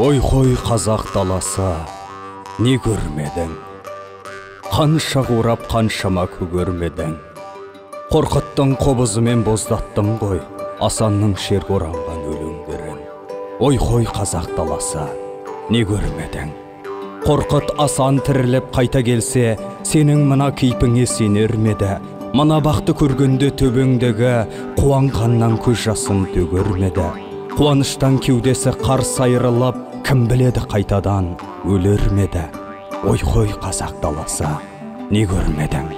Ой-хой қазақ даласы, не көрмедің? Қанша қурап, қаншама көгермедің? Қорқыттың қобызымен боздаттың ғой, Асанның шерге оранған өлеңдерін. Ой-хой қазақ даласы, не көрмедің? Қорқыт Асан тіріліп қайта келсе, сенің мына кейпіңе сенер меді? Мына бақты көргенде төбеңдегі қуанғаннан көз жасын төгермеді? Қуаныштан кеудесі қарс айрылып, кім біледі қайтадан өлер меді? Ой-хой қазақ даласы, не көрмедің?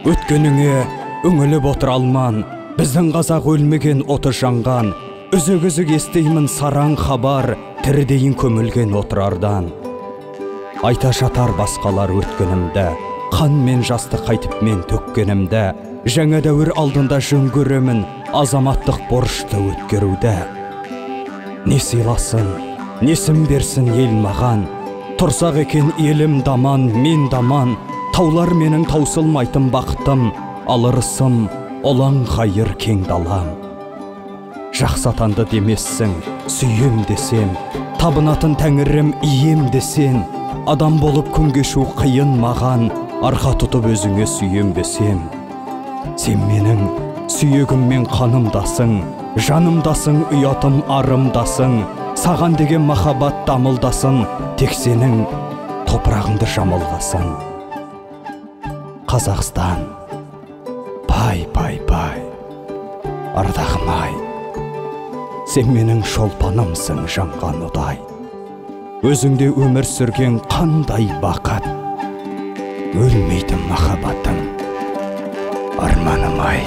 Өткеніңе үңіліп отыр алман, біздің қазақ өлмеген, оты жанған. Үзік-үзік естеймін сараң хабар, тірідейін көмілген отырардан. Айта жатар басқалар өткенімді, қан мен жасты қайтып мен төккенімді. Жаңа дәуір алдында жөн көремін, азаматтық борышты өткеруді. Не сыйласын, несін берсін ел маған, тұрсақ екен елім даман, мен даман. Таулар менің таусылмайтын бақытым, алырысым, олаң қайыр кең далам. Жақсатанды демессің, сүйем десем, табынатын тәңірім ием десен, адам болып күн кешу қиын маған, арқа тұтып өзіңе сүйем десем. Сен менің сүйегім мен қанымдасың, жанымдасың, ұятым арымдасың, саған деген махаббат дамылдасын, тек сенің топырағыңды жамылғасын. Қазақстан, пай, ардағым ай, сен менің шолпанымсың жанған ұдай. Өзіңде өмір сүрген қандай бақыт, өлмейтін махаббатым, арманым ай.